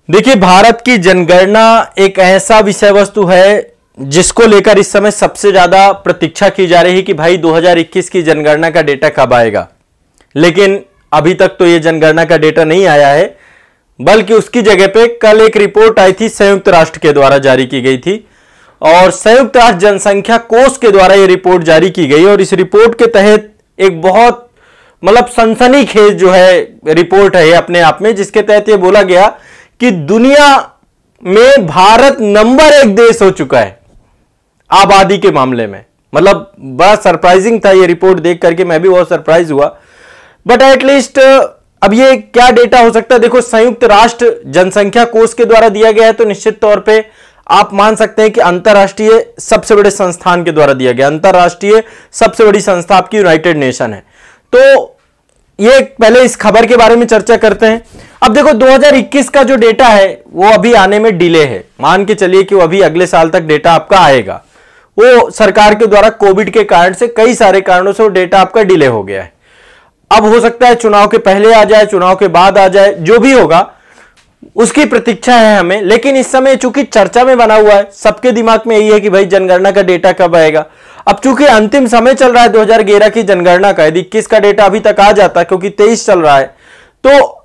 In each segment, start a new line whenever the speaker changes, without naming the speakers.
देखिए, भारत की जनगणना एक ऐसा विषय वस्तु है जिसको लेकर इस समय सबसे ज्यादा प्रतीक्षा की जा रही है कि भाई 2021 की जनगणना का डेटा कब आएगा। लेकिन अभी तक तो यह जनगणना का डेटा नहीं आया है, बल्कि उसकी जगह पे कल एक रिपोर्ट आई थी, संयुक्त राष्ट्र के द्वारा जारी की गई थी और संयुक्त राष्ट्र जनसंख्या कोष के द्वारा यह रिपोर्ट जारी की गई। और इस रिपोर्ट के तहत एक बहुत सनसनीखेज जो है रिपोर्ट है अपने आप में, जिसके तहत यह बोला गया कि दुनिया में भारत नंबर 1 देश हो चुका है आबादी के मामले में। बड़ा सरप्राइजिंग था ये रिपोर्ट देख करके, मैं भी बहुत सरप्राइज हुआ। बट एटलीस्ट अब ये क्या डेटा हो सकता है। देखो, संयुक्त राष्ट्र जनसंख्या कोष के द्वारा दिया गया है, तो निश्चित तौर पे आप मान सकते हैं कि अंतरराष्ट्रीय सबसे बड़े संस्थान के द्वारा दिया गया। अंतरराष्ट्रीय सबसे बड़ी संस्था आपकी यूनाइटेड नेशन है। तो ये पहले इस खबर के बारे में चर्चा करते हैं। अब देखो, 2021 का जो डेटा है वो अभी आने में डिले है। मान के चलिए कि वो अभी अगले साल तक डेटा आपका आएगा। वो सरकार के द्वारा कोविड के कारण से, कई सारे कारणों से वो डेटा आपका डिले हो गया है। अब हो सकता है चुनाव के पहले आ जाए, चुनाव के बाद आ जाए, जो भी होगा उसकी प्रतीक्षा है हमें। लेकिन इस समय चूंकि चर्चा में बना हुआ है, सबके दिमाग में यही है कि भाई जनगणना का डेटा कब आएगा। अब चूंकि अंतिम समय चल रहा है 2011 की जनगणना का, यदि 21 का डेटा अभी तक आ जाता, क्योंकि 23 चल रहा है, तो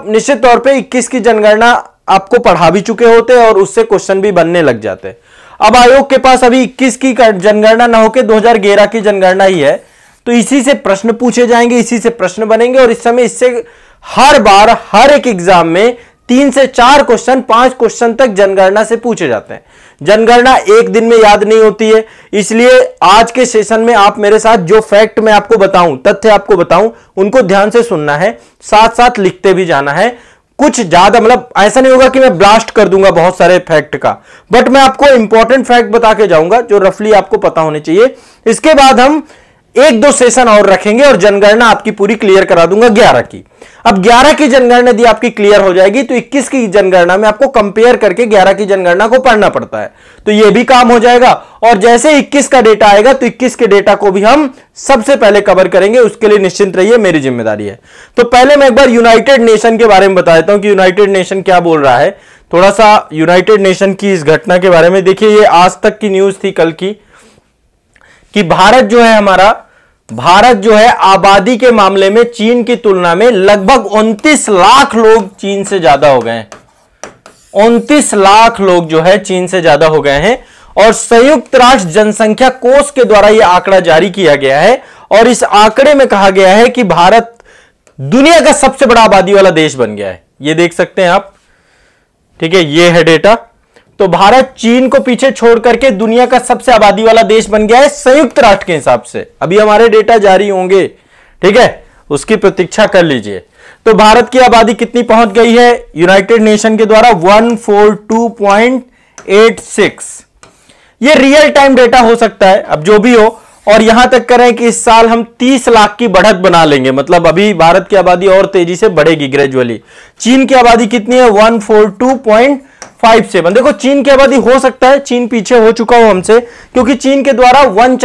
निश्चित तौर पे 21 की जनगणना आपको पढ़ा भी चुके होते और उससे क्वेश्चन भी बनने लग जाते। अब आयोग के पास अभी 21 की जनगणना ना होकर 2011 की जनगणना ही है, तो इसी से प्रश्न पूछे जाएंगे, इसी से प्रश्न बनेंगे। और इस समय इससे हर बार हर एक एग्जाम में 3 से 4 क्वेश्चन, 5 क्वेश्चन तक जनगणना से पूछे जाते हैं। जनगणना एक दिन में याद नहीं होती है, इसलिए आज के सेशन में आप मेरे साथ जो फैक्ट मैं आपको बताऊं, तथ्य आपको बताऊं, उनको ध्यान से सुनना है, साथ साथ लिखते भी जाना है। कुछ ज्यादा ऐसा नहीं होगा कि मैं ब्लास्ट कर दूंगा बहुत सारे फैक्ट का, बट मैं आपको इंपॉर्टेंट फैक्ट बता के जाऊंगा जो रफली आपको पता होने चाहिए। इसके बाद हम 1-2 सेशन और रखेंगे और जनगणना आपकी पूरी क्लियर करा दूंगा 11 की। अब 11 की जनगणना यदि आपकी क्लियर हो जाएगी तो 21 की जनगणना में आपको कंपेयर करके 11 की जनगणना को पढ़ना पड़ता है, तो यह भी काम हो जाएगा। और जैसे 21 का डेटा आएगा तो 21 के डेटा को भी हम सबसे पहले कवर करेंगे, उसके लिए निश्चिंत रहिए, मेरी जिम्मेदारी है। तो पहले मैं एक बार यूनाइटेड नेशन के बारे में बता देता हूं कि यूनाइटेड नेशन क्या बोल रहा है। थोड़ा सा यूनाइटेड नेशन की इस घटना के बारे में देखिए, ये आज तक की न्यूज थी कल की, कि भारत जो है आबादी के मामले में चीन की तुलना में लगभग 29 लाख लोग चीन से ज्यादा हो गए हैं। 29 लाख लोग जो है चीन से ज्यादा हो गए हैं। और संयुक्त राष्ट्र जनसंख्या कोष के द्वारा यह आंकड़ा जारी किया गया है और इस आंकड़े में कहा गया है कि भारत दुनिया का सबसे बड़ा आबादी वाला देश बन गया है। यह देख सकते हैं आप, ठीक है, यह है डेटा। तो भारत चीन को पीछे छोड़ करके दुनिया का सबसे आबादी वाला देश बन गया है संयुक्त राष्ट्र के हिसाब से। अभी हमारे डेटा जारी होंगे, ठीक है, उसकी प्रतीक्षा कर लीजिए। तो भारत की आबादी कितनी पहुंच गई है यूनाइटेड नेशन के द्वारा? 142.86। ये रियल टाइम डेटा हो सकता है, अब जो भी हो। और यहां तक करें कि इस साल हम 30 लाख की बढ़त बना लेंगे, अभी भारत की आबादी और तेजी से बढ़ेगी ग्रेजुअली। चीन की आबादी कितनी है? 142.57। देखो, चीन की आबादी हो सकता है चीन पीछे हो चुका हो हमसे, क्योंकि चीन के द्वारा वन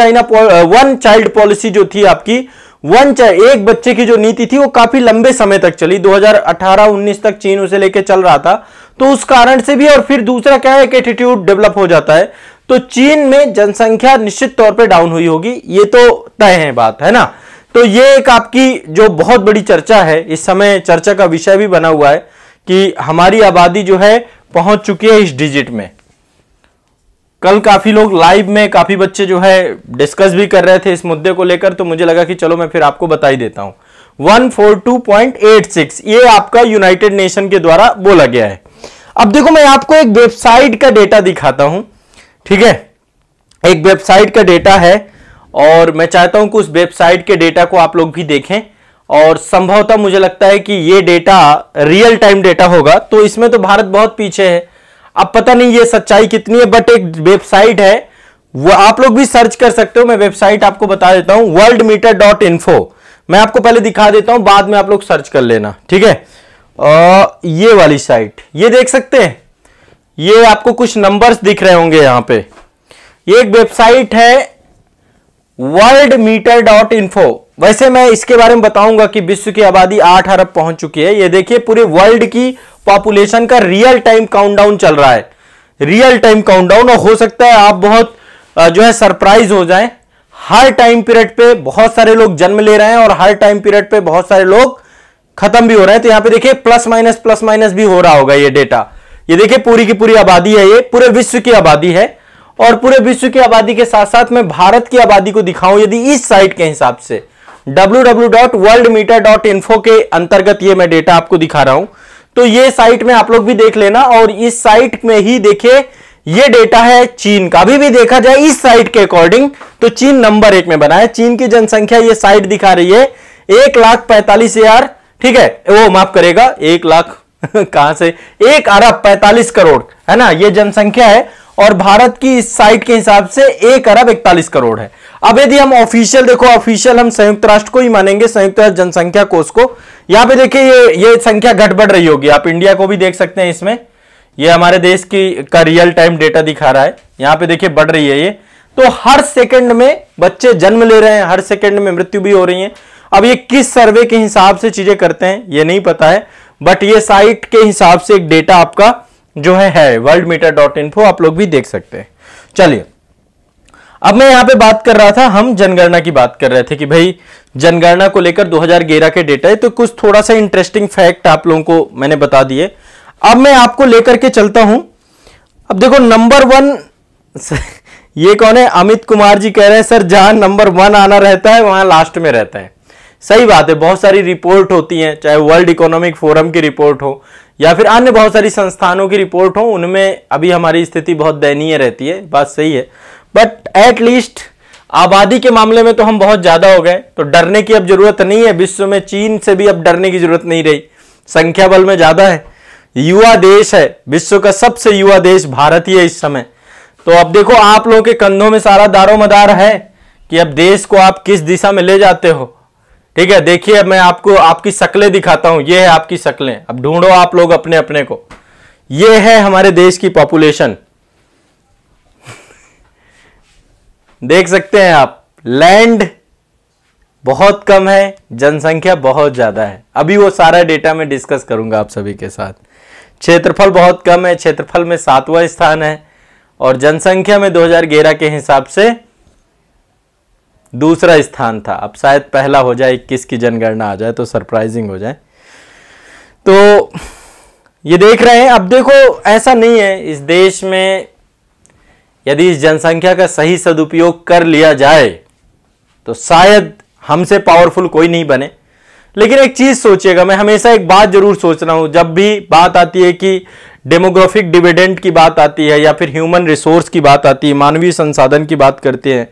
चाइल्ड पॉलिसी जो थी आपकी, एक बच्चे की जो नीति थी वो काफी लंबे समय तक चली, 2018-19 तक चीन उसे लेके चल रहा था। तो उस कारण से भी, और फिर दूसरा क्या है, एक एटीट्यूड डेवलप हो जाता है। तो चीन में जनसंख्या निश्चित तौर पे डाउन हुई होगी, ये तो तय है बात, है ना। तो ये एक आपकी जो बहुत बड़ी चर्चा है, इस समय चर्चा का विषय भी बना हुआ है कि हमारी आबादी जो है पहुंच चुकी है इस डिजिट में। कल काफी लोग लाइव में, काफी बच्चे जो है डिस्कस भी कर रहे थे इस मुद्दे को लेकर, तो मुझे लगा कि चलो मैं फिर आपको बता ही देता हूं। 142.86 ये आपका यूनाइटेड नेशन के द्वारा बोला गया है। अब देखो, मैं आपको एक वेबसाइट का डेटा दिखाता हूं, ठीक है, एक वेबसाइट का डेटा है और मैं चाहता हूं कि उस वेबसाइट के डेटा को आप लोग भी देखें। और संभवतः मुझे लगता है कि ये डेटा रियल टाइम डेटा होगा, तो इसमें तो भारत बहुत पीछे है। अब पता नहीं ये सच्चाई कितनी है, बट एक वेबसाइट है, वो आप लोग भी सर्च कर सकते हो। मैं वेबसाइट आपको बता देता हूं, worldmeter.info। मैं आपको पहले दिखा देता हूं, बाद में आप लोग सर्च कर लेना, ठीक है। ये वाली साइट, ये देख सकते हैं, ये आपको कुछ नंबर्स दिख रहे होंगे यहां पे। ये एक वेबसाइट है worldmeter.info। वैसे मैं इसके बारे में बताऊंगा कि विश्व की आबादी 8 अरब पहुंच चुकी है। ये देखिए, पूरे वर्ल्ड की पॉपुलेशन का रियल टाइम काउंटडाउन चल रहा है, रियल टाइम काउंटडाउन। और हो सकता है आप बहुत जो है सरप्राइज हो जाएं, हर टाइम पीरियड पे बहुत सारे लोग जन्म ले रहे हैं और हर टाइम पीरियड पे बहुत सारे लोग खत्म भी हो रहे हैं। तो यहां पे देखिए प्लस माइनस भी हो रहा होगा ये डेटा। ये देखिए पूरी की पूरी आबादी है, ये पूरे विश्व की आबादी है और पूरे विश्व की आबादी के साथ साथ मैं भारत की आबादी को दिखाऊं यदि इस साइट के हिसाब से www.worldmeter.info के अंतर्गत ये मैं डेटा आपको दिखा रहा हूं। तो ये साइट में आप लोग भी देख लेना और इस साइट में ही देखिए ये डेटा है चीन का। अभी भी देखा जाए इस साइट के अकॉर्डिंग तो चीन नंबर 1 में बना है। चीन की जनसंख्या ये साइट दिखा रही है 1,45,000, ठीक है, वो माफ करेगा 1 लाख कहां से 1,45 करोड़ है ना, ये जनसंख्या है और भारत की इस साइट के हिसाब से 1,41 करोड़ है। अब यदि हम ऑफिशियल देखो, ऑफिशियल हम संयुक्त राष्ट्र को ही मानेंगे, संयुक्त राष्ट्र जनसंख्या कोष को। यहां पे देखिए ये संख्या घट बढ़ रही होगी, आप इंडिया को भी देख सकते हैं इसमें, ये हमारे देश की का रियल टाइम डेटा दिखा रहा है। यहां पे देखिए बढ़ रही है ये, तो हर सेकंड में बच्चे जन्म ले रहे हैं, हर सेकंड में मृत्यु भी हो रही है। अब ये किस सर्वे के हिसाब से चीजें करते हैं ये नहीं पता है, बट ये साइट के हिसाब से एक डेटा आपका जो है worldmeter.info, आप लोग भी देख सकते हैं। चलिए अब मैं यहां पे बात कर रहा था, हम जनगणना की बात कर रहे थे कि भाई जनगणना को लेकर 2011 के डेटा है, तो कुछ थोड़ा सा इंटरेस्टिंग फैक्ट आप लोगों को मैंने बता दिए। अब मैं आपको लेकर के चलता हूं। अब देखो नंबर 1 ये कौन है, अमित कुमार जी कह रहे हैं सर जहां नंबर 1 आना रहता है वहां लास्ट में रहता है। सही बात है, बहुत सारी रिपोर्ट होती हैं, चाहे वर्ल्ड इकोनॉमिक फोरम की रिपोर्ट हो या फिर अन्य बहुत सारी संस्थानों की रिपोर्ट हो, उनमें अभी हमारी स्थिति बहुत दयनीय रहती है, बात सही है। बट एट लीस्ट आबादी के मामले में तो हम बहुत ज्यादा हो गए, तो डरने की अब जरूरत नहीं है। विश्व में चीन से भी अब डरने की जरूरत नहीं रही, संख्या बल में ज्यादा है, युवा देश है, विश्व का सबसे युवा देश भारत ही है इस समय। तो अब देखो आप लोगों के कंधों में सारा दारोमदार है कि अब देश को आप किस दिशा में ले जाते हो। ठीक है, देखिए अब मैं आपको आपकी शक्लें दिखाता हूं, ये है आपकी शक्लें, अब ढूंढो आप लोग अपने अपने को। ये है हमारे देश की पॉपुलेशन, देख सकते हैं आप, लैंड बहुत कम है, जनसंख्या बहुत ज्यादा है। अभी वो सारा डेटा मैं डिस्कस करूंगा आप सभी के साथ। क्षेत्रफल बहुत कम है, क्षेत्रफल में 7वां स्थान है और जनसंख्या में 2011 के हिसाब से दूसरा स्थान था। अब शायद पहला हो जाए, 21 की जनगणना आ जाए तो सरप्राइजिंग हो जाए। तो ये देख रहे हैं, अब देखो ऐसा नहीं है, इस देश में यदि इस जनसंख्या का सही सदुपयोग कर लिया जाए तो शायद हमसे पावरफुल कोई नहीं बने। लेकिन एक चीज सोचिएगा, मैं हमेशा एक बात जरूर सोच रहा हूं, जब भी बात आती है कि डेमोग्राफिक डिविडेंड की बात आती है या फिर ह्यूमन रिसोर्स की बात आती है, मानवीय संसाधन की बात करते हैं,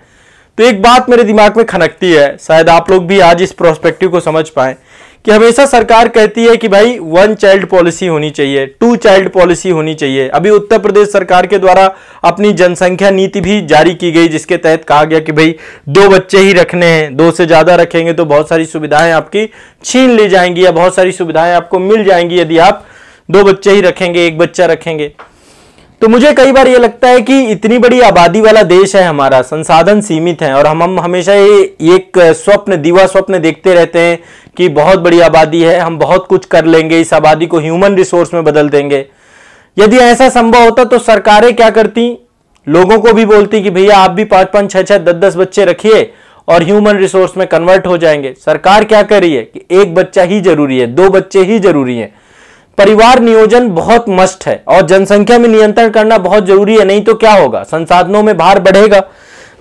तो एक बात मेरे दिमाग में खनकती है, शायद आप लोग भी आज इस प्रोस्पेक्टिव को समझ पाए कि हमेशा सरकार कहती है कि भाई 1 चाइल्ड पॉलिसी होनी चाहिए, 2 चाइल्ड पॉलिसी होनी चाहिए। अभी उत्तर प्रदेश सरकार के द्वारा अपनी जनसंख्या नीति भी जारी की गई, जिसके तहत कहा गया कि भाई 2 बच्चे ही रखने हैं, 2 से ज्यादा रखेंगे तो बहुत सारी सुविधाएं आपकी छीन ली जाएंगी या बहुत सारी सुविधाएं आपको मिल जाएंगी यदि आप 2 बच्चे ही रखेंगे, 1 बच्चा रखेंगे। तो मुझे कई बार ये लगता है कि इतनी बड़ी आबादी वाला देश है हमारा, संसाधन सीमित हैं और हम हमेशा ये एक स्वप्न, दीवा स्वप्न देखते रहते हैं कि बहुत बड़ी आबादी है, हम बहुत कुछ कर लेंगे, इस आबादी को ह्यूमन रिसोर्स में बदल देंगे। यदि ऐसा संभव होता तो सरकारें क्या करती, लोगों को भी बोलती कि भैया आप भी 5-5, 6-6, 10-10 बच्चे रखिए और ह्यूमन रिसोर्स में कन्वर्ट हो जाएंगे। सरकार क्या कर रही है कि 1 बच्चा ही जरूरी है, 2 बच्चे ही जरूरी है। परिवार नियोजन बहुत मस्ट है और जनसंख्या में नियंत्रण करना बहुत जरूरी है, नहीं तो क्या होगा, संसाधनों में भार बढ़ेगा।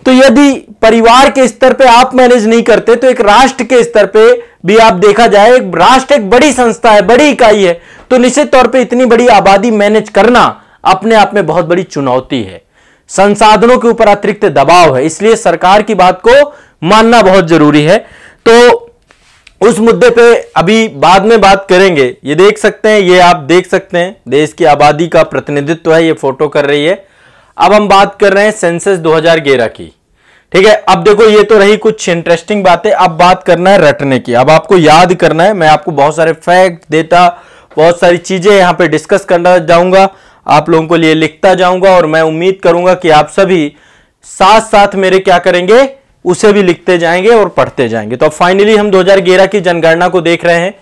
तो यदि परिवार के स्तर पे आप मैनेज नहीं करते तो एक राष्ट्र के स्तर पे भी आप देखा जाए, एक राष्ट्र एक बड़ी संस्था है, बड़ी इकाई है, तो निश्चित तौर पे इतनी बड़ी आबादी मैनेज करना अपने आप में बहुत बड़ी चुनौती है, संसाधनों के ऊपर अतिरिक्त दबाव है, इसलिए सरकार की बात को मानना बहुत जरूरी है। तो उस मुद्दे पे अभी बाद में बात करेंगे। ये देख सकते हैं, ये आप देख सकते हैं देश की आबादी का प्रतिनिधित्व है, ये फोटो कर रही है। अब हम बात कर रहे हैं सेंसस 2011 की, ठीक है। अब देखो ये तो रही कुछ इंटरेस्टिंग बातें, अब बात करना है रटने की। अब आपको याद करना है, मैं आपको बहुत सारे फैक्ट, डेटा, बहुत सारी चीजें यहां पे डिस्कस करना जाऊंगा, आप लोगों को लिए लिखता जाऊंगा और मैं उम्मीद करूंगा कि आप सभी साथ साथ मेरे क्या करेंगे, उसे भी लिखते जाएंगे और पढ़ते जाएंगे। तो फाइनली हम 2011 की जनगणना को देख रहे हैं।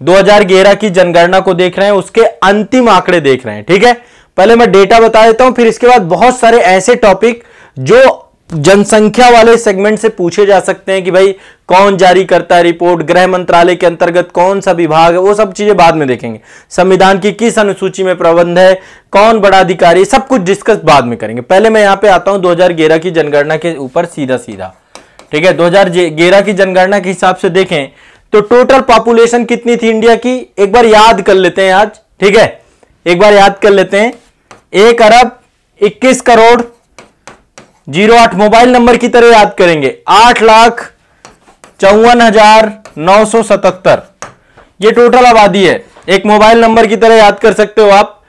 2011 की जनगणना को देख रहे हैं, उसके अंतिम आंकड़े देख रहे हैं। ठीक है, पहले मैं डेटा बता देता हूं, फिर इसके बाद बहुत सारे ऐसे टॉपिक जो जनसंख्या वाले सेगमेंट से पूछे जा सकते हैं कि भाई कौन जारी करता है रिपोर्ट, गृह मंत्रालय के अंतर्गत कौन सा विभाग है, वो सब चीजें बाद में देखेंगे। संविधान की किस अनुसूची में प्रबंध है, कौन बड़ा अधिकारी, सब कुछ डिस्कस बाद में करेंगे। पहले मैं यहां पे आता हूं 2011 की जनगणना के ऊपर सीधा सीधा। ठीक है, 2011 की जनगणना के हिसाब से देखें तो टोटल पॉपुलेशन कितनी थी इंडिया की, एक बार याद कर लेते हैं आज। ठीक है, एक बार याद कर लेते हैं। 1 अरब 21 करोड़ 08, मोबाइल नंबर की तरह याद करेंगे, 8,54,977 ये टोटल आबादी है। एक मोबाइल नंबर की तरह याद कर सकते हो आप।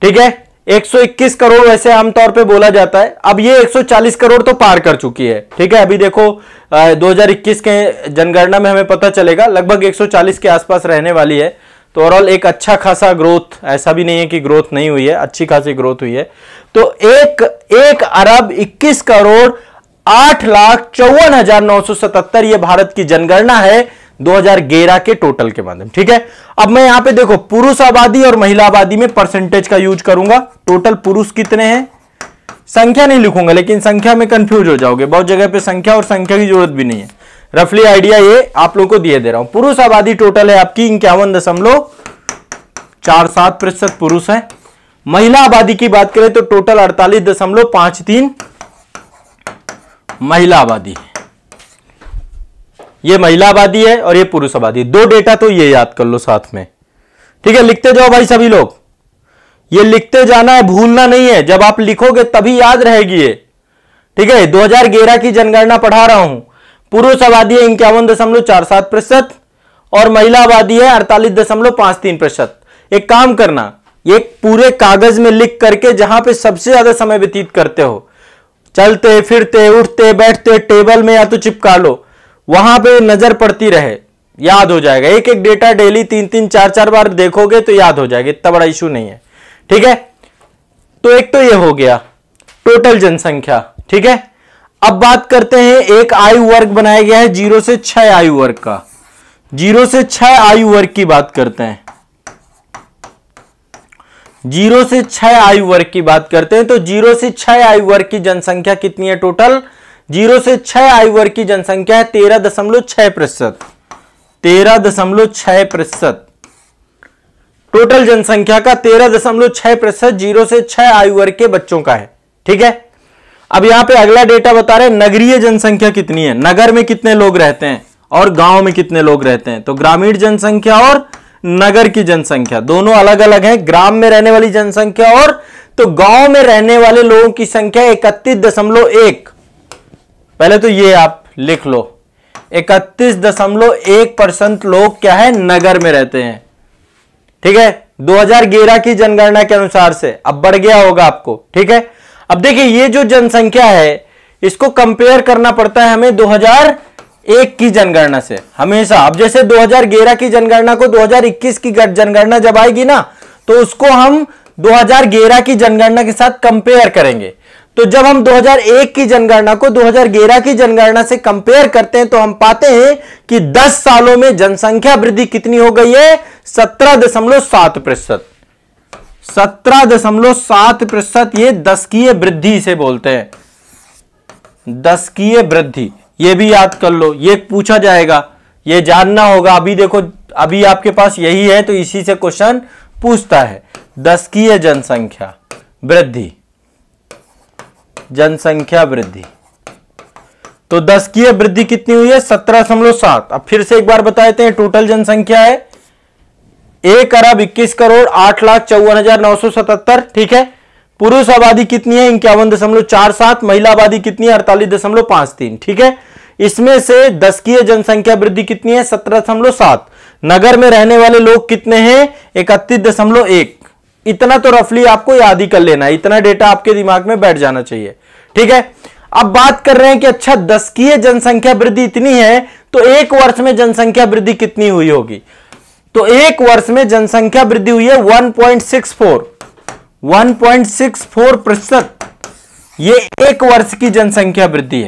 ठीक है, 121 करोड़ वैसे आमतौर पे बोला जाता है, अब ये 140 करोड़ तो पार कर चुकी है। ठीक है, अभी देखो 2021 के जनगणना में हमें पता चलेगा लगभग 140 के आसपास रहने वाली है। तो ओवरऑल एक अच्छा खासा ग्रोथ, ऐसा भी नहीं है कि ग्रोथ नहीं हुई है, अच्छी खासी ग्रोथ हुई है। तो 1 अरब 21 करोड़ 8,54,977 ये भारत की जनगणना है 2011 के टोटल के माध्यम। ठीक है, अब मैं यहां पे देखो पुरुष आबादी और महिला आबादी में परसेंटेज का यूज करूंगा। टोटल पुरुष कितने हैं, संख्या नहीं लिखूंगा, लेकिन संख्या में कंफ्यूज हो जाओगे, बहुत जगह पे संख्या और संख्या की जरूरत भी नहीं है, रफली आइडिया ये आप लोगों को दिए दे रहा हूं। पुरुष आबादी टोटल है आपकी 51.47% पुरुष है। महिला आबादी की बात करें तो टोटल 48.53 महिला आबादी है। ये महिला आबादी है और ये पुरुष आबादी, दो डेटा तो ये याद कर लो साथ में। ठीक है, लिखते जाओ भाई सभी लोग, ये लिखते जाना है, भूलना नहीं है, जब आप लिखोगे तभी याद रहेगी ये। ठीक है, 2011 की जनगणना पढ़ा रहा हूं। पुरुष आबादी है 51.47% और महिला आबादी है 48.53%। एक काम करना, एक पूरे कागज में लिख करके जहां पे सबसे ज्यादा समय व्यतीत करते हो, चलते फिरते उठते बैठते टेबल में या तो चिपका लो, वहां पे नजर पड़ती रहे, याद हो जाएगा। एक एक डेटा डेली 3-3 4-4 बार देखोगे तो याद हो जाएगा, इतना बड़ा इशू नहीं है। ठीक है, तो एक तो ये हो गया टोटल जनसंख्या। ठीक है, अब बात करते हैं, एक आयु वर्ग बनाया गया है 0 से 6 आयु वर्ग का। 0 से 6 आयु वर्ग की बात करते हैं, 0 से 6 आयु वर्ग की बात करते हैं। तो 0 से 6 आयु वर्ग की जनसंख्या कितनी है टोटल, 0 से 6 आयु वर्ग की जनसंख्या है 13.6%। 13.6% टोटल जनसंख्या का 13.6% 0 से 6 आयु वर्ग के बच्चों का है। ठीक है, अब यहां पे अगला डेटा बता रहे हैं नगरीय जनसंख्या कितनी है, नगर में कितने लोग रहते हैं और गांव में कितने लोग रहते हैं। तो ग्रामीण जनसंख्या और नगर की जनसंख्या दोनों अलग अलग है। ग्राम में रहने वाली जनसंख्या और तो गांव में रहने वाले लोगों की संख्या 31.1। पहले तो ये आप लिख लो, 31.1% लोग क्या है, नगर में रहते हैं। ठीक है, 2011 की जनगणना के अनुसार से अब बढ़ गया होगा आपको। ठीक है, अब देखिए ये जो जनसंख्या है इसको कंपेयर करना पड़ता है हमें 2001 की जनगणना से हमेशा। अब जैसे 2011 की जनगणना को 2021 की जनगणना जब आएगी ना, तो उसको हम 2011 की जनगणना के साथ कंपेयर करेंगे। तो जब हम 2001 की जनगणना को 2011 की जनगणना से कंपेयर करते हैं तो हम पाते हैं कि 10 सालों में जनसंख्या वृद्धि कितनी हो गई है, 17.7%। 17.7%, ये दशकीय वृद्धि से बोलते हैं, दशकीय वृद्धि। ये भी याद कर लो, ये पूछा जाएगा, ये जानना होगा। अभी देखो, अभी आपके पास यही है तो इसी से क्वेश्चन पूछता है। दशकीय जनसंख्या वृद्धि, जनसंख्या वृद्धि, तो दशकीय वृद्धि कितनी हुई है, 17.7। अब फिर से एक बार बता देते हैं, टोटल जनसंख्या है 1 अरब 21 करोड़ 8,54,977। ठीक है, पुरुष आबादी कितनी है 51.47, महिला आबादी कितनी है 48.53। ठीक है, इसमें से दशकीय जनसंख्या वृद्धि कितनी है 17.7। नगर में रहने वाले लोग कितने हैं 31.1। इतना तो रफली आपको याद ही कर लेना है, इतना डेटा आपके दिमाग में बैठ जाना चाहिए। ठीक है, अब बात कर रहे हैं कि अच्छा दशकीय जनसंख्या वृद्धि इतनी है तो एक वर्ष में जनसंख्या वृद्धि कितनी हुई होगी। तो एक वर्ष में जनसंख्या वृद्धि हुई है 1.64%। ये एक वर्ष की जनसंख्या वृद्धि है।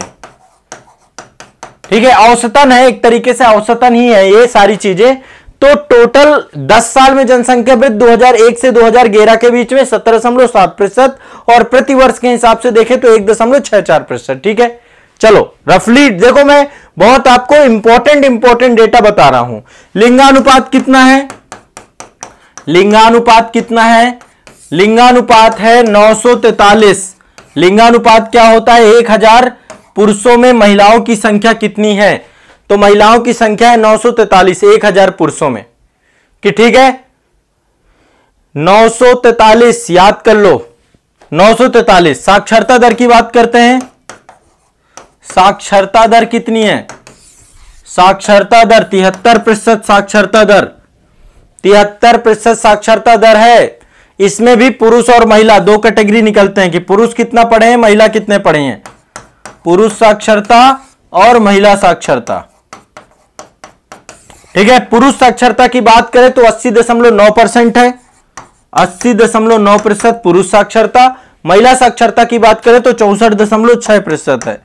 ठीक है, औसतन है, एक तरीके से औसतन ही है ये सारी चीजें। तो टोटल 10 साल में जनसंख्या वृद्धि 2001 से 2011 के बीच में 17.7% और प्रति वर्ष के हिसाब से देखें तो 1.64%। ठीक है, चलो रफली देखो, मैं बहुत आपको इंपॉर्टेंट डेटा बता रहा हूं। लिंगानुपात कितना है? लिंगानुपात कितना है? लिंगानुपात है 943। लिंगानुपात क्या होता है? 1000 पुरुषों में महिलाओं की संख्या कितनी है? तो महिलाओं की संख्या है 943 1000 पुरुषों में, कि ठीक है 943 याद कर लो 943। साक्षरता दर की बात करते हैं। साक्षरता दर कितनी है? साक्षरता दर 73% साक्षरता दर, 73% साक्षरता दर है। इसमें भी पुरुष और महिला दो कैटेगरी निकलते हैं कि पुरुष कितना पढ़े हैं, महिला कितने पढ़े हैं। पुरुष साक्षरता और महिला साक्षरता। ठीक है, पुरुष साक्षरता की बात करें तो 80.9% है, 80.9% पुरुष साक्षरता। महिला साक्षरता की बात करें तो 64.6% है।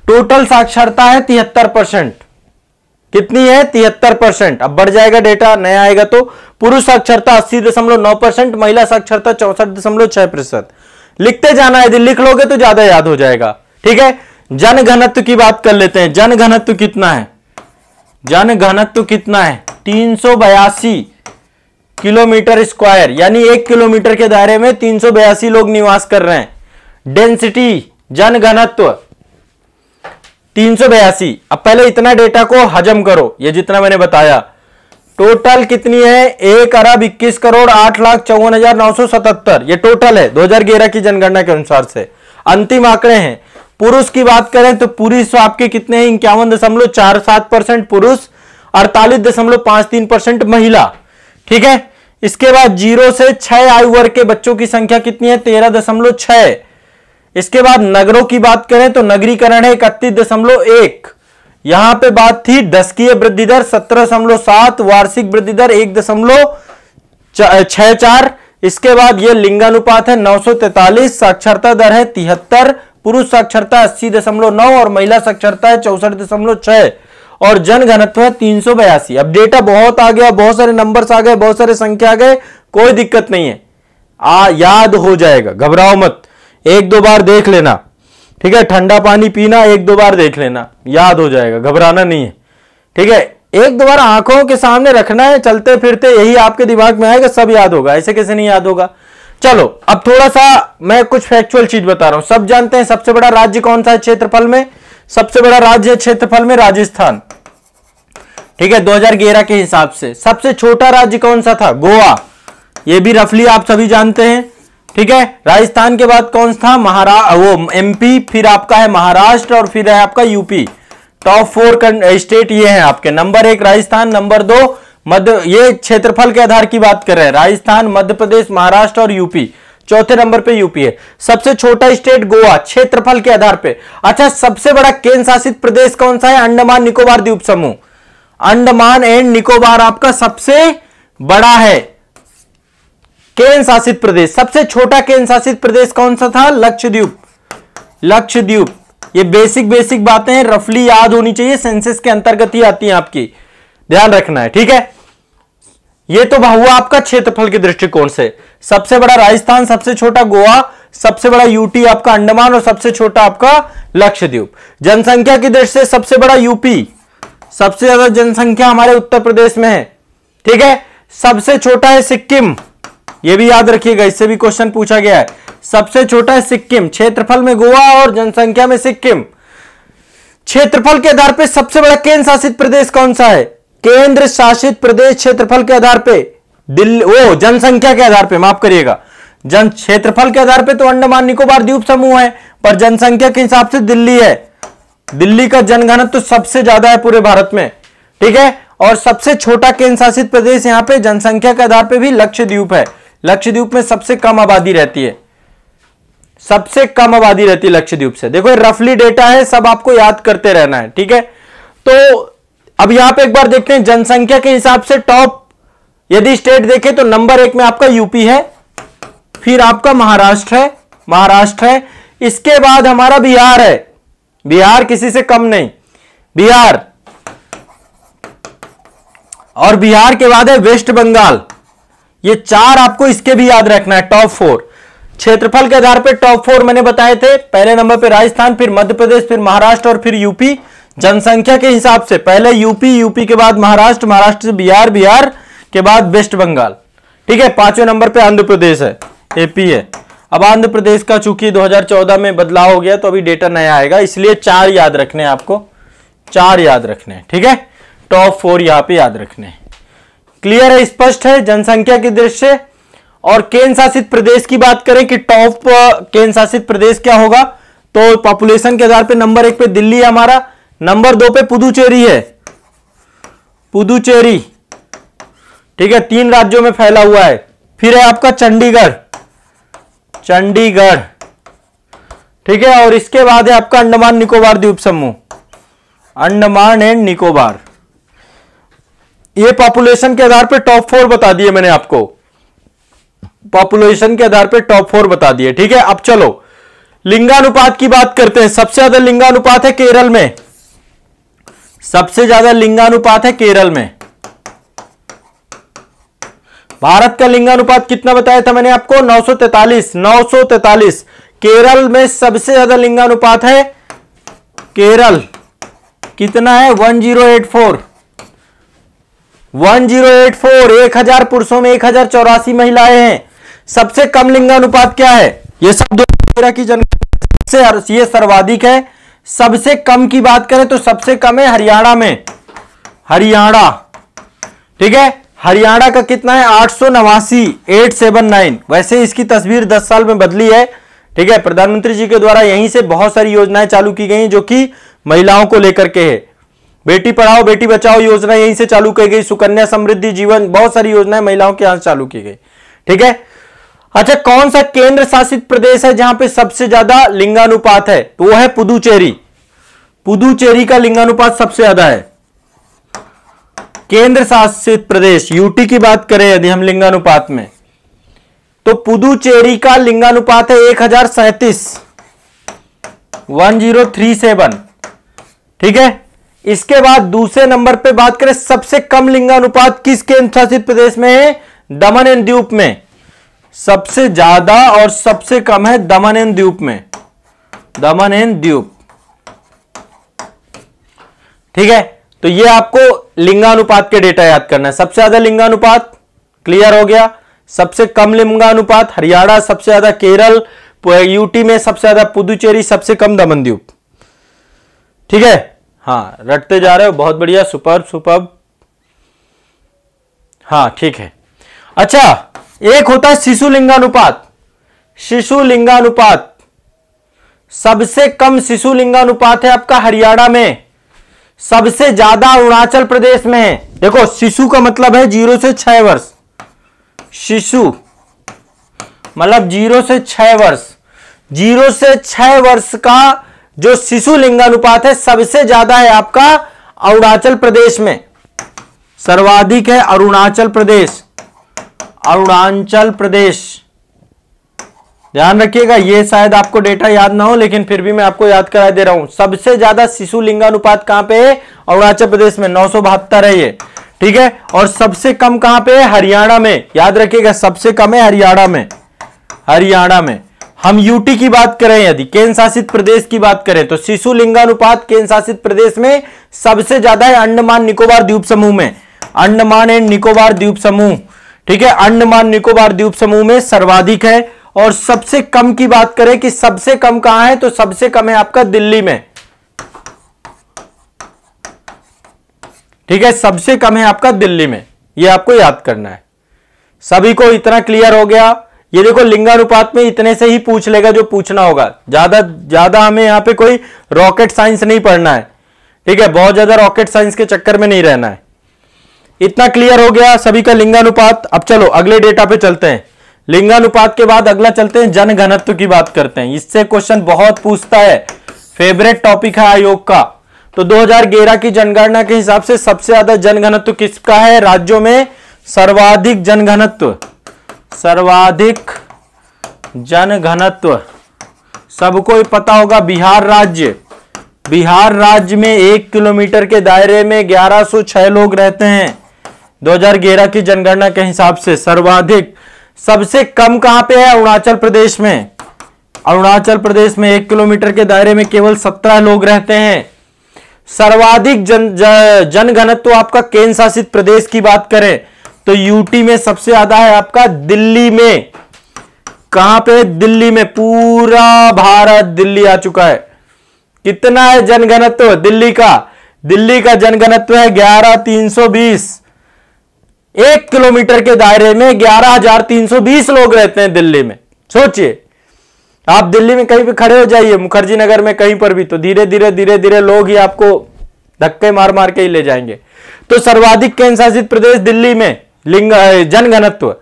टोटल साक्षरता है 73%। कितनी है? 73%। अब बढ़ जाएगा डेटा, नया आएगा तो पुरुष साक्षरता 80.9%, महिला साक्षरता 64.6%। लिखते जाना, यदि लिख लोगे तो ज्यादा याद हो जाएगा। ठीक है, जन घनत्व की बात कर लेते हैं। जन घनत्व कितना है? जन घनत्व कितना है? 382 किलोमीटर स्क्वायर, यानी 1 किलोमीटर के दायरे में 382 लोग निवास कर रहे हैं। डेंसिटी जन घनत्व 382। अब पहले इतना डेटा को हजम करो, ये जितना मैंने बताया। टोटल कितनी है? 1,21,08,54,977। ये टोटल है 2011 की जनगणना के अनुसार से। अंतिम आंकड़े हैं। पुरुष की बात करें तो पुरुष आपके कितने हैं? 51.47% पुरुष, 48.53% महिला। ठीक है, इसके बाद 0 से 6 आयु वर्ग के बच्चों की संख्या कितनी है? 13.6। इसके बाद नगरों की बात करें तो नगरीकरण है 31.1। यहां पे बात थी दशकीय वृद्धि दर 17.7, वार्षिक वृद्धि दर 1.64। इसके बाद ये लिंगानुपात है 943, साक्षरता दर है 73, पुरुष साक्षरता 80.9 और महिला साक्षरता है 64.6 और जन घनत्व है 382। अब डेटा बहुत आ गया, बहुत सारे नंबर्स आ गए, बहुत सारे संख्या आ गए, कोई दिक्कत नहीं है, याद हो जाएगा, घबराओ मत। एक दो बार देख लेना, ठीक है, ठंडा पानी पीना, एक दो बार देख लेना, याद हो जाएगा, घबराना नहीं है। ठीक है, एक दो बार आंखों के सामने रखना है, चलते फिरते यही आपके दिमाग में आएगा, सब याद होगा, ऐसे कैसे नहीं याद होगा। चलो अब थोड़ा सा मैं कुछ फैक्चुअल चीज बता रहा हूं। सब जानते हैं सबसे बड़ा राज्य कौन सा है क्षेत्रफल में? सबसे बड़ा राज्य है क्षेत्रफल में राजस्थान। ठीक है, 2011 के हिसाब से। सबसे छोटा राज्य कौन सा था? गोवा। ये भी रफली आप सभी जानते हैं। ठीक है, राजस्थान के बाद कौन सा? वो एमपी, फिर आपका है महाराष्ट्र और फिर है आपका यूपी। टॉप 4 स्टेट ये हैं आपके। नंबर 1 राजस्थान, नंबर 2 मध्य, ये क्षेत्रफल के आधार की बात कर रहे हैं, राजस्थान, मध्य प्रदेश, महाराष्ट्र और यूपी। चौथे नंबर पे यूपी है। सबसे छोटा स्टेट गोवा, क्षेत्रफल के आधार पे। अच्छा, सबसे बड़ा केंद्र शासित प्रदेश कौन सा है? अंडमान निकोबार द्वीप समूह। अंडमान एंड निकोबार आपका सबसे बड़ा है केंद्र शासित प्रदेश। सबसे छोटा केंद्र शासित प्रदेश कौन सा था? लक्षद्वीप। लक्षद्वीप। ये बेसिक बातें हैं, रफली याद होनी चाहिए, सेंसस के अंतर्गत ही आती हैं आपकी, ध्यान रखना है। ठीक है, ये तो हुआ आपका क्षेत्रफल के दृष्टिकोण से। सबसे बड़ा राजस्थान, सबसे छोटा गोवा, सबसे बड़ा यूटी आपका अंडमान और सबसे छोटा आपका लक्षद्वीप। जनसंख्या की दृष्टि से सबसे बड़ा यूपी, सबसे ज्यादा जनसंख्या हमारे उत्तर प्रदेश में है। ठीक है, सबसे छोटा है सिक्किम, ये भी याद रखिएगा, इससे भी क्वेश्चन पूछा गया है। सबसे छोटा है सिक्किम, क्षेत्रफल में गोवा और जनसंख्या में सिक्किम। क्षेत्रफल के आधार पर सबसे बड़ा केंद्र शासित प्रदेश कौन सा है? केंद्र शासित प्रदेश क्षेत्रफल के आधार पे दिल्ली, वो जनसंख्या के आधार पे, माफ करिएगा, जन क्षेत्रफल के आधार पे तो अंडमान निकोबार द्वीप समूह है, पर जनसंख्या के हिसाब से दिल्ली है। दिल्ली का जनघनत्व तो सबसे ज्यादा है पूरे भारत में। ठीक है, और सबसे छोटा केंद्र शासित प्रदेश यहां पे जनसंख्या के आधार पे भी लक्षद्वीप है। लक्षद्वीप में सबसे कम आबादी रहती है, सबसे कम आबादी रहती है लक्षद्वीप से। देखो रफली डेटा है, सब आपको याद करते रहना है। ठीक है, तो अब यहां पे एक बार देखते हैं जनसंख्या के हिसाब से टॉप यदि स्टेट देखें तो नंबर 1 में आपका यूपी है, फिर आपका महाराष्ट्र है, इसके बाद हमारा बिहार है। बिहार किसी से कम नहीं, बिहार। और बिहार के बाद है वेस्ट बंगाल। ये 4 आपको इसके भी याद रखना है, टॉप 4। क्षेत्रफल के आधार पर टॉप 4 मैंने बताए थे। पहले नंबर पे राजस्थान, फिर मध्य प्रदेश, फिर महाराष्ट्र और फिर यूपी। जनसंख्या के हिसाब से पहले यूपी, यूपी के बाद महाराष्ट्र, महाराष्ट्र से बिहार, बिहार के बाद वेस्ट बंगाल। ठीक है, 5वें नंबर पे आंध्र प्रदेश है, एपी है। अब आंध्र प्रदेश का चूंकि 2014 में बदलाव हो गया तो अभी डेटा नया आएगा, इसलिए 4 याद रखने हैं आपको, 4 याद रखने हैं। ठीक है, टॉप 4 यहां पे याद रखने हैं। क्लियर है, स्पष्ट है जनसंख्या की दृष्टि से। और केंद्र शासित प्रदेश की बात करें कि टॉप केंद्र शासित प्रदेश क्या होगा, तो पॉपुलेशन के आधार पे नंबर 1 पे दिल्ली है हमारा, नंबर 2 पे पुदुचेरी है, पुदुचेरी। ठीक है, 3 राज्यों में फैला हुआ है। फिर है आपका चंडीगढ़, चंडीगढ़। ठीक है, और इसके बाद है आपका अंडमान निकोबार द्वीप समूह, अंडमान एंड निकोबार। ये पॉपुलेशन के आधार पे टॉप 4 बता दिए मैंने आपको, पॉपुलेशन के आधार पे टॉप 4 बता दिए। ठीक है, अब चलो लिंगानुपात की बात करते हैं। सबसे ज्यादा लिंगानुपात है केरल में, सबसे ज्यादा लिंगानुपात है केरल में। भारत का लिंगानुपात कितना बताया था मैंने आपको, 943, 943। केरल में सबसे ज्यादा लिंगानुपात है, केरल कितना है, 1084, 1084। 1000 पुरुषों में 1084 महिलाएं हैं। सबसे कम लिंगानुपात क्या है, ये सब 2013 की जनगणना से ये सर्वाधिक है। सबसे कम की बात करें तो सबसे कम है हरियाणा में, हरियाणा। ठीक है, हरियाणा का कितना है, 889, 879। वैसे इसकी तस्वीर 10 साल में बदली है। ठीक है, प्रधानमंत्री जी के द्वारा यहीं से बहुत सारी योजनाएं चालू की गई जो कि महिलाओं को लेकर के है। बेटी पढ़ाओ बेटी बचाओ योजना यहीं से चालू की गई, सुकन्या समृद्धि जीवन, बहुत सारी योजनाएं महिलाओं के यहां से चालू की गई। ठीक है, अच्छा कौन सा केंद्र शासित प्रदेश है जहां पे सबसे ज्यादा लिंगानुपात है, तो वो है पुदुचेरी। पुदुचेरी का लिंगानुपात सबसे ज्यादा है। केंद्र शासित प्रदेश यूटी की बात करें यदि हम लिंगानुपात में, तो पुदुचेरी का लिंगानुपात है 1037, 1037। ठीक है, इसके बाद दूसरे नंबर पे बात करें सबसे कम लिंगानुपात किस केंद्र शासित प्रदेश में है, दमन एंड दीव में। सबसे ज्यादा और सबसे कम है दमन एंड दीव में, दमन एंड दीव। ठीक है, तो ये आपको लिंगानुपात के डेटा याद करना है। सबसे ज्यादा लिंगानुपात क्लियर हो गया, सबसे कम लिंगानुपात हरियाणा, सबसे ज्यादा केरल, यूटी में सबसे ज्यादा पुदुचेरी, सबसे कम दमन दीव। ठीक है, हाँ रटते जा रहे हो, बहुत बढ़िया, सुपर सुपर। हाँ ठीक है। अच्छा एक होता है शिशु लिंगानुपात, शिशु लिंगानुपात। सबसे कम शिशु लिंगानुपात है आपका हरियाणा में, सबसे ज्यादा अरुणाचल प्रदेश में है। देखो शिशु का मतलब है 0 से 6 वर्ष, शिशु मतलब 0 से 6 वर्ष। 0 से 6 वर्ष का जो शिशु लिंगानुपात है सबसे ज्यादा है आपका अरुणाचल प्रदेश में, सर्वाधिक है अरुणाचल प्रदेश, अरुणाचल प्रदेश। ध्यान रखिएगा, ये शायद आपको डेटा याद ना हो लेकिन फिर भी मैं आपको याद करा दे रहा हूं। सबसे ज्यादा शिशु लिंगानुपात कहां पे है, अरुणाचल प्रदेश में 972 है ये। ठीक है, और सबसे कम कहां पे है, हरियाणा में। याद रखिएगा सबसे कम है हरियाणा में, हरियाणा में। हम यूटी की बात करें यदि केंद्र शासित प्रदेश की बात करें तो शिशु लिंगानुपात केंद्र शासित प्रदेश में सबसे ज्यादा है अंडमान निकोबार द्वीप समूह में, अंडमान एंड निकोबार द्वीप समूह। ठीक है, अंडमान निकोबार द्वीप समूह में सर्वाधिक है। और सबसे कम की बात करें कि सबसे कम कहां है, तो सबसे कम है आपका दिल्ली में। ठीक है, सबसे कम है आपका दिल्ली में, यह आपको याद करना है। सभी को इतना क्लियर हो गया। ये देखो लिंगानुपात में इतने से ही पूछ लेगा जो पूछना होगा, ज्यादा हमें यहां पे कोई रॉकेट साइंस नहीं पढ़ना है। ठीक है, बहुत ज्यादा रॉकेट साइंस के चक्कर में नहीं रहना है। इतना क्लियर हो गया सभी का लिंगानुपात। अब चलो अगले डेटा पे चलते हैं। लिंगानुपात के बाद अगला चलते हैं जनघनत्व की बात करते हैं। इससे क्वेश्चन बहुत पूछता है, फेवरेट टॉपिक है आयोग का। तो 2011 की जनगणना के हिसाब से सबसे ज्यादा जनघनत्व किसका है, राज्यों में सर्वाधिक जनघनत्व, सर्वाधिक जनघनत्व सबको ही पता होगा बिहार राज्य। बिहार राज्य में 1 किलोमीटर के दायरे में 1106 लोग रहते हैं, 2011 की जनगणना के हिसाब से सर्वाधिक, सबसे कम कहां पे है? अरुणाचल प्रदेश में। अरुणाचल प्रदेश में 1 किलोमीटर के दायरे में केवल 17 लोग रहते हैं। सर्वाधिक जनघनत्व आपका केंद्र शासित प्रदेश की बात करें तो यूटी में सबसे ज्यादा है आपका दिल्ली में। कहां पे? दिल्ली में। पूरा भारत दिल्ली आ चुका है। कितना है जनघनत्व दिल्ली का? दिल्ली का जनघनत्व है 11,320। 1 किलोमीटर के दायरे में 11,320 लोग रहते हैं दिल्ली में। सोचिए, आप दिल्ली में कहीं भी खड़े हो जाइए, मुखर्जी नगर में कहीं पर भी, तो धीरे धीरे लोग ही आपको धक्के मार मार के ही ले जाएंगे। तो सर्वाधिक केंद्र शासित प्रदेश दिल्ली में लिंग जनघनत्व,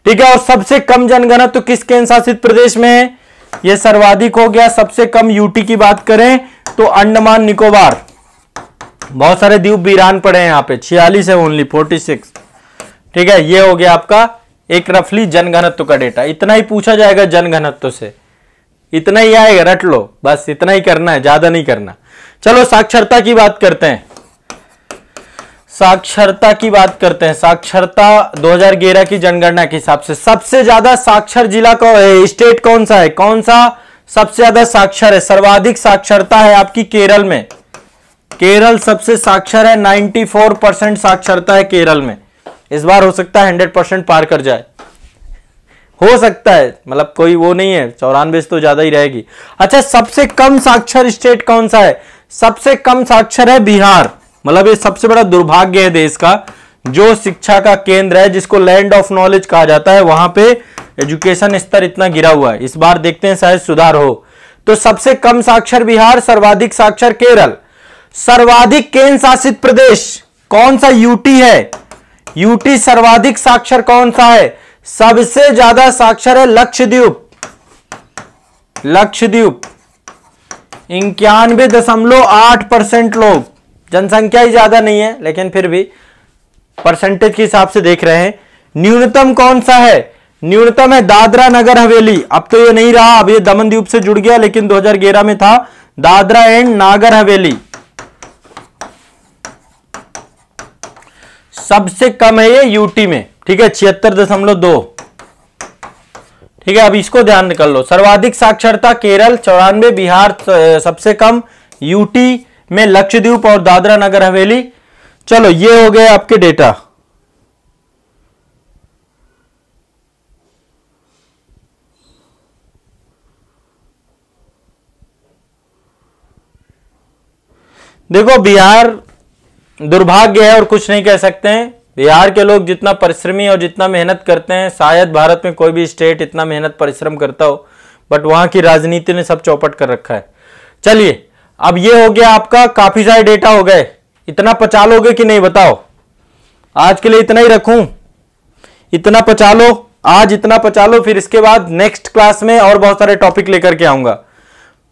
ठीक है। और सबसे कम जनघनत्व किस केंद्र शासित प्रदेश में है? यह सर्वाधिक हो गया। सबसे कम यूटी की बात करें तो अंडमान निकोबार। बहुत सारे द्वीप वीरान पड़े हैं यहां पे, 46 है ओनली, 46, ठीक है। यह हो गया आपका एक रफली जनघनत्व का डेटा। इतना ही पूछा जाएगा जनघनत्व से, इतना ही आएगा, रट लो, बस इतना ही करना है, ज्यादा नहीं करना। चलो साक्षरता की बात करते हैं। साक्षरता की बात करते हैं। साक्षरता 2011 की जनगणना के हिसाब से सबसे ज्यादा साक्षर जिला का स्टेट कौन सा है? कौन सा सबसे ज्यादा साक्षर है? सर्वाधिक साक्षरता है आपकी केरल में। केरल सबसे साक्षर है, 94% साक्षरता है केरल में। इस बार हो सकता है 100% पार कर जाए, हो सकता है, मतलब कोई वो नहीं है, 94 तो ज्यादा ही रहेगी। अच्छा, सबसे कम साक्षर स्टेट कौन सा है? सबसे कम साक्षर है बिहार। मतलब ये सबसे बड़ा दुर्भाग्य है देश का, जो शिक्षा का केंद्र है, जिसको लैंड ऑफ नॉलेज कहा जाता है, वहां पे एजुकेशन स्तर इतना गिरा हुआ है। इस बार देखते हैं शायद सुधार हो। तो सबसे कम साक्षर बिहार, सर्वाधिक साक्षर केरल। सर्वाधिक केंद्र शासित प्रदेश कौन सा? यूटी है। यूटी सर्वाधिक साक्षर कौन सा है? सबसे ज्यादा साक्षर है लक्षद्वीप। लक्षद्वीप 91.8% लोग, जनसंख्या ही ज्यादा नहीं है लेकिन फिर भी परसेंटेज के हिसाब से देख रहे हैं। न्यूनतम कौन सा है? न्यूनतम है दादरा नगर हवेली। अब तो ये नहीं रहा, अब ये दमन द्वीप से जुड़ गया, लेकिन 2011 में था दादरा एंड नागर हवेली। सबसे कम है ये यूटी में, ठीक है, 76.2, ठीक है। अब इसको ध्यान कर लो। सर्वाधिक साक्षरता केरल 94, बिहार सबसे कम, यूटी में लक्षद्वीप और दादरा नगर हवेली। चलो ये हो गए आपके डेटा। देखो, बिहार दुर्भाग्य है और कुछ नहीं कह सकते हैं। बिहार के लोग जितना परिश्रमी और जितना मेहनत करते हैं, शायद भारत में कोई भी स्टेट इतना मेहनत परिश्रम करता हो, बट वहां की राजनीति ने सब चौपट कर रखा है। चलिए, अब ये हो गया आपका, काफी सारे डेटा हो गए। इतना पचा लोगे कि नहीं बताओ? आज के लिए इतना ही रखूं? इतना पचा लो, आज इतना पचा लो, फिर इसके बाद नेक्स्ट क्लास में और बहुत सारे टॉपिक लेकर के आऊंगा।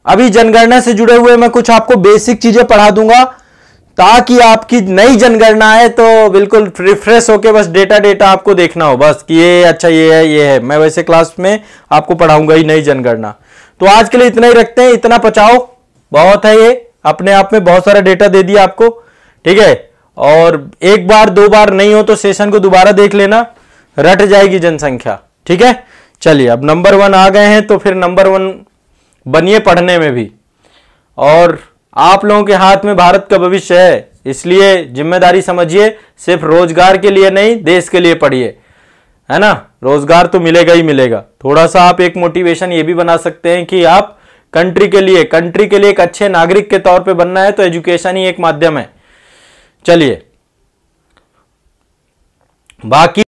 अभी जनगणना से जुड़े हुए मैं कुछ आपको बेसिक चीजें पढ़ा दूंगा, ताकि आपकी नई जनगणना है तो बिल्कुल रिफ्रेश होके बस डेटा आपको देखना हो, बस कि ये अच्छा ये है। मैं वैसे क्लास में आपको पढ़ाऊंगा ही नई जनगणना। तो आज के लिए इतना ही रखते हैं, इतना पचाओ, बहुत है ये, अपने आप में बहुत सारा डेटा दे दिया आपको, ठीक है। और एक बार दो बार नहीं हो तो सेशन को दोबारा देख लेना, रट जाएगी जनसंख्या, ठीक है। चलिए, अब नंबर 1 आ गए हैं तो फिर नंबर 1 बनिए पढ़ने में भी। और आप लोगों के हाथ में भारत का भविष्य है, इसलिए जिम्मेदारी समझिए, सिर्फ रोजगार के लिए नहीं, देश के लिए पढ़िए, है ना। रोजगार तो मिलेगा ही मिलेगा। थोड़ा सा आप एक मोटिवेशन ये भी बना सकते हैं कि आप कंट्री के लिए एक अच्छे नागरिक के तौर पे बनना है तो एजुकेशन ही एक माध्यम है। चलिए, बाकी